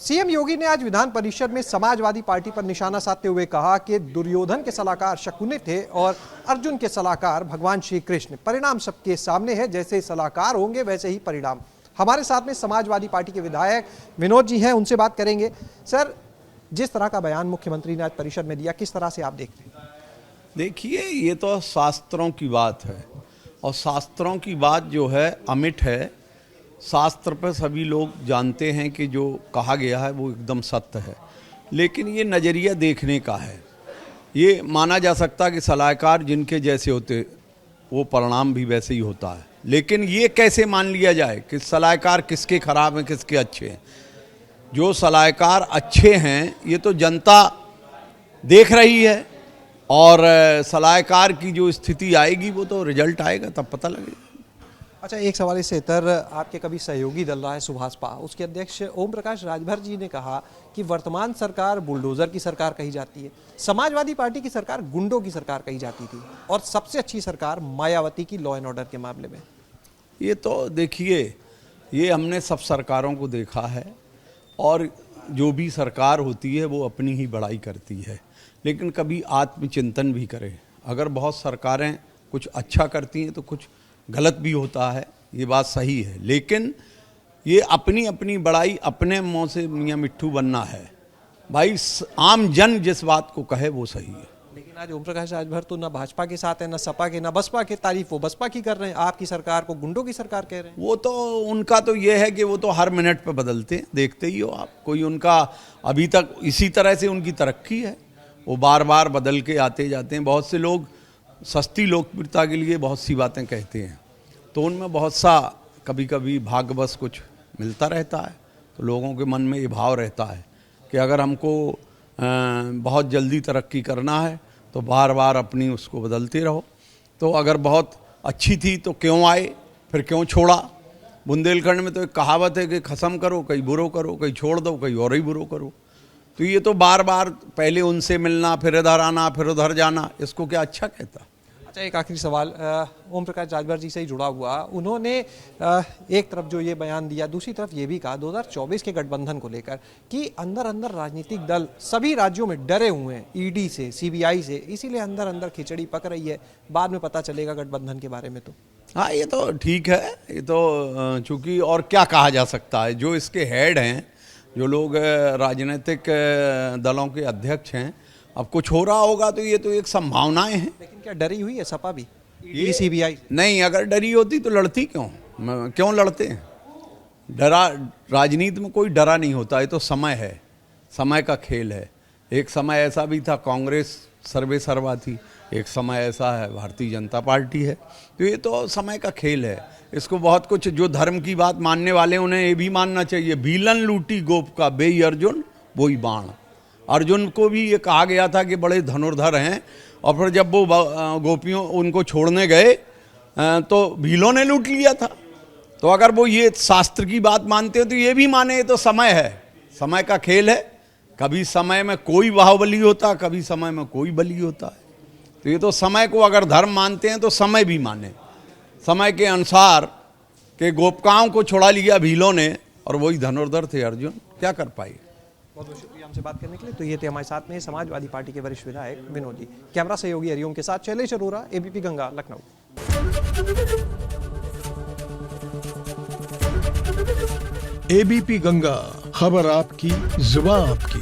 CM योगी ने आज विधान परिषद में समाजवादी पार्टी पर निशाना साधते हुए कहा कि दुर्योधन के सलाहकार शकुनि थे और अर्जुन के सलाहकार भगवान श्री कृष्ण। परिणाम सबके सामने है, जैसे सलाहकार होंगे वैसे ही परिणाम। हमारे साथ में समाजवादी पार्टी के विधायक विनोद जी हैं, उनसे बात करेंगे। सर, जिस तरह का बयान मुख्यमंत्री ने आज परिषद में दिया, किस तरह से आप देखते हैं? देखिए, ये तो शास्त्रों की बात है और शास्त्रों की बात जो है अमिट है। शास्त्र पर सभी लोग जानते हैं कि जो कहा गया है वो एकदम सत्य है, लेकिन ये नज़रिया देखने का है। ये माना जा सकता है कि सलाहकार जिनके जैसे होते वो परिणाम भी वैसे ही होता है, लेकिन ये कैसे मान लिया जाए कि सलाहकार किसके खराब हैं किसके अच्छे हैं? जो सलाहकार अच्छे हैं ये तो जनता देख रही है, और सलाहकार की जो स्थिति आएगी वो तो रिजल्ट आएगा तब पता लगेगा। अच्छा, एक सवाल इससे इतर, आपके कभी सहयोगी दल रहा है सुभाषपा, उसके अध्यक्ष ओम प्रकाश राजभर जी ने कहा कि वर्तमान सरकार बुलडोजर की सरकार कही जाती है, समाजवादी पार्टी की सरकार गुंडों की सरकार कही जाती थी, और सबसे अच्छी सरकार मायावती की लॉ एंड ऑर्डर के मामले में। ये तो देखिए, ये हमने सब सरकारों को देखा है, और जो भी सरकार होती है वो अपनी ही बड़ाई करती है, लेकिन कभी आत्मचिंतन भी करे। अगर बहुत सरकारें कुछ अच्छा करती हैं तो कुछ गलत भी होता है, ये बात सही है, लेकिन ये अपनी अपनी बड़ाई अपने मुंह से मियाँ मिट्ठू बनना है। भाई, आम जन जिस बात को कहे वो सही है। लेकिन आज ओम प्रकाश राजभर तो ना भाजपा के साथ है, ना सपा के, ना बसपा के। तारीफ वो बसपा की कर रहे हैं, आपकी सरकार को गुंडों की सरकार कह रहे हैं। वो तो उनका तो ये है कि वो तो हर मिनट पे बदलते हैं, देखते ही हो आप। कोई उनका अभी तक इसी तरह से उनकी तरक्की है, वो बार बार बदल के आते जाते हैं। बहुत से लोग सस्ती लोकप्रियता के लिए बहुत सी बातें कहते हैं, तो उनमें बहुत सा कभी कभी भाग्यवश कुछ मिलता रहता है, तो लोगों के मन में ये भाव रहता है कि अगर हमको बहुत जल्दी तरक्की करना है तो बार बार अपनी उसको बदलते रहो। तो अगर बहुत अच्छी थी तो क्यों आए, फिर क्यों छोड़ा? बुंदेलखंड में तो एक कहावत है कि खत्म करो कहीं बुरो करो, कहीं छोड़ दो कहीं और ही बुरो करो। तो ये तो बार बार पहले उनसे मिलना, फिर इधर आना, फिर उधर जाना, इसको क्या अच्छा कहता? अच्छा, एक आखिरी सवाल ओम प्रकाश राजभर जी से ही जुड़ा हुआ। उन्होंने एक तरफ जो ये बयान दिया, दूसरी तरफ ये भी कहा 2024 के गठबंधन को लेकर कि अंदर अंदर राजनीतिक दल सभी राज्यों में डरे हुए हैं, ईडी से, सीबीआई से, इसीलिए अंदर अंदर खिचड़ी पक रही है, बाद में पता चलेगा गठबंधन के बारे में। तो हाँ, ये तो ठीक है, ये तो चूँकि और क्या कहा जा सकता है। जो इसके हेड हैं, जो लोग राजनीतिक दलों के अध्यक्ष हैं, अब कुछ हो रहा होगा तो ये तो एक संभावनाएं हैं। लेकिन क्या डरी हुई है सपा भी ईडी सीबीआई? नहीं, अगर डरी होती तो लड़ती क्यों लड़ते हैं? डरा, राजनीति में कोई डरा नहीं होता, ये तो समय है, समय का खेल है। एक समय ऐसा भी था कांग्रेस सर्वे सर्वा थी, एक समय ऐसा है भारतीय जनता पार्टी है, तो ये तो समय का खेल है। इसको बहुत कुछ जो धर्म की बात मानने वाले उन्हें ये भी मानना चाहिए, भीलन लूटी गोप का बेई अर्जुन वही बाण। अर्जुन को भी ये कहा गया था कि बड़े धनुर्धर हैं, और फिर जब वो गोपियों उनको छोड़ने गए तो भीलों ने लूट लिया था। तो अगर वो ये शास्त्र की बात मानते हो तो ये भी माने, ये तो समय है, समय का खेल है। कभी समय में कोई बाहुबली होता, कभी समय में कोई बली होता है। तो ये तो समय को अगर धर्म मानते हैं तो समय भी माने, समय के अनुसार के गोपिकाओं को छुड़ा लिया भीलों ने, और वही धनुर्धर थे अर्जुन, क्या कर पाए। बहुत बहुत शुक्रिया हमसे बात करने के लिए। तो ये थे हमारे साथ में समाजवादी पार्टी के वरिष्ठ विधायक विनोद जी। कैमरा सहयोगी हरिओम के साथ शैलेश अरोरा, एबीपी गंगा, लखनऊ। एबीपी गंगा, खबर आपकी, जुबान आपकी।